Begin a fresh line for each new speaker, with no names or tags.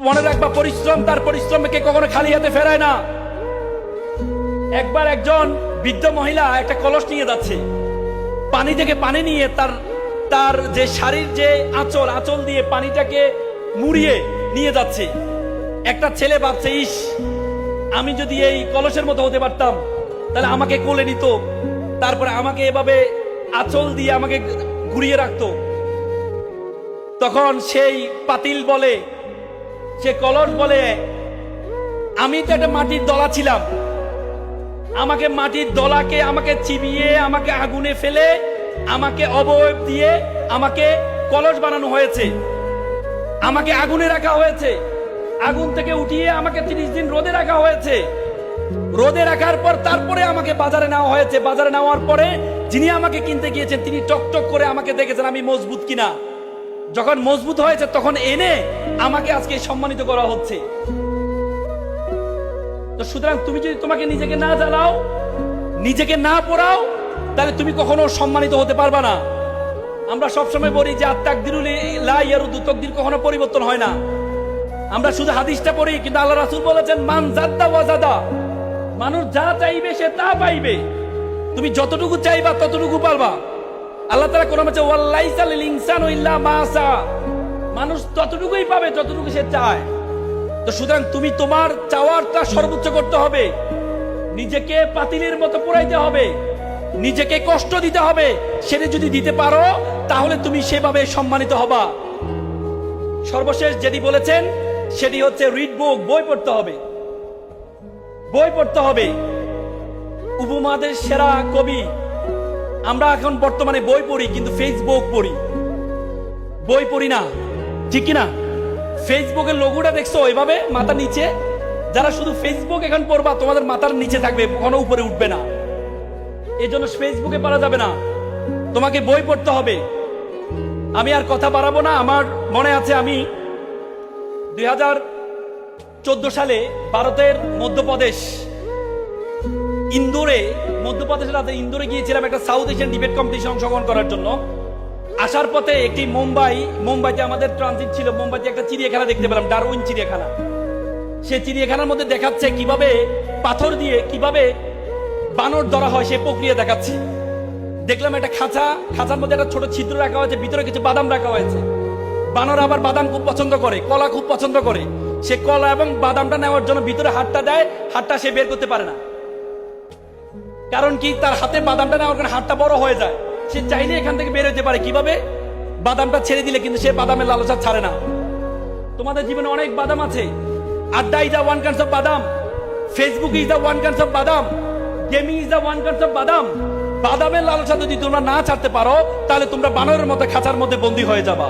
মনে রাখবা, পরিশ্রম তার পরিশ্রমকে কখনো খালি হাতে ফেরায় না। একবার একজন বৃদ্ধ মহিলা একটা কলস নিয়ে যাচ্ছে, পানি থেকে পানি নিয়ে তার যে শাড়ির যে আঁচল দিয়ে পানিটাকে মুড়িয়ে নিয়ে যাচ্ছে। একটা ছেলে ভাবছে, ইস, আমি যদি এই কলসের মতো হতে পারতাম তাহলে আমাকে কোলে নিত, তারপরে আমাকে এভাবে আঁচল দিয়ে আমাকে ঘুরিয়ে রাখতো। তখন সেই পাতিল বলে, সে কলস বলে, আমি তো একটা মাটির দলা ছিলাম, আমাকে মাটির দলাকে আমাকে চিবিয়ে আমাকে আগুনে ফেলে আমাকে অবয়ব দিয়ে আমাকে কলস বানানো হয়েছে, আমাকে আগুনে রাখা হয়েছে, আগুন থেকে উঠিয়ে আমাকে 30 দিন রোদে রাখা হয়েছে, রোদে রাখার পর তারপরে আমাকে বাজারে নেওয়া হয়েছে। বাজারে নেওয়ার পরে যিনি আমাকে কিনতে গিয়েছেন তিনি টকটক করে আমাকে দেখেছেন আমি মজবুত কিনা। যখন মজবুত হয়েছে তখন এনে আমাকে আজকে সম্মানিত করা হচ্ছে। তো সুতরাং তুমি যদি তোমাকে নিজেকে না জ্বালাও, নিজেকে না পড়াও, তাহলে তুমি কখনো সম্মানিত হতে পারবা না। আমরা সবসময় বলি যে আত-তাকদিরুল লা ইয়ারুদু, তাকদীর কখনো পরিবর্তন হয় না। আমরা শুধু হাদিসটা পড়ি, কিন্তু আল্লাহ রাসূল বলেছেন মান জাদ্দা ওয়াজাদা, মানুষ যা চাইবে সে তা পাইবে। তুমি যতটুকু চাইবা ততটুকু পারবা। আল্লাহ তাআলা কোরআনে বলেছে ওয়ালাইসা লিল ইনসানু ইল্লা মা সা, মানুষ ততটুকুই পাবে যতটুকু সে চায়। তো সুতরাং তুমি তোমার চাওয়ারটা সর্বোচ্চ করতে হবে, নিজেকে পাতিলের মতো পোড়াইতে হবে, নিজেকে কষ্ট দিতে হবে। সেটা যদি দিতে পারো তাহলে তুমি সেভাবে সম্মানিত হবা। সর্বশেষ যেটি বলেছেন সেটি হচ্ছে রিড বুক, বই পড়তে হবে, বই পড়তে হবে। উপমহাদেশের সেরা কবি, আমরা এখন বর্তমানে বই পড়ি কিন্তু ফেসবুক পড়ি, বই পড়ি না, ঠিক কিনা? ফেসবুকের লোগোটা দেখছো এভাবে মাথার নিচে, যারা শুধু ফেসবুক এখন পড়বা তোমাদের মাথার নিচে থাকবে, কখনো উপরে উঠবে না। এই জন্য ফেসবুকে পড়া যাবে না, তোমাকে বই পড়তে হবে। আমি আর কথা বাড়াবো না। আমার মনে আছে আমি 2014 সালে ভারতের মধ্যপ্রদেশ ইন্দোরে, মধ্যপ্রদেশের রাজধানী ইন্দোরে গিয়েছিলাম একটা সাউথ এশিয়ান ডিবেট কম্পিটিশন অংশগ্রহণ করার জন্য। আসার পথে একটি মুম্বাইতে আমাদের ট্রানজিট ছিল, মুম্বাইতে একটা চিড়িয়াখানা দেখতে পেলাম, ডারউইন চিড়িয়াখানা। সে চিড়িয়াখানার মধ্যে দেখাচ্ছে কিভাবে পাথর দিয়ে কিভাবে বানর ধরা হয়, সে প্রক্রিয়া দেখাচ্ছে। দেখলাম একটা খাঁচার মধ্যে একটা ছোট ছিদ্র রাখা হয়েছে, ভিতরে কিছু বাদাম রাখা হয়েছে। বানর আবার বাদাম খুব পছন্দ করে, কলা খুব পছন্দ করে। সে কলা এবং বাদামটা নেওয়ার জন্য ভিতরে হাতটা দেয়, হাতটা সে বের করতে পারে না। কারণ কি, তার হাতে বাদামটা নেওয়ার কারণে হাতটা বড় হয়ে যায়। সে চাইলে এখান থেকে বের হতে পারে, কিভাবে? বাদামটা ছেড়ে দিলে, কিন্তু সে বাদামের লালসা ছাড়ে না। তোমাদের জীবনে অনেক বাদাম আছে। Adda is the one kind of badam, Facebook is the one kind of badam, gaming is the one kind of badam. বাদামের লালসা যদি তোমরা না ছাড়তে পারো তাহলে তোমরা বানরের মতো খাঁচার মধ্যে বন্দী হয়ে যাবা।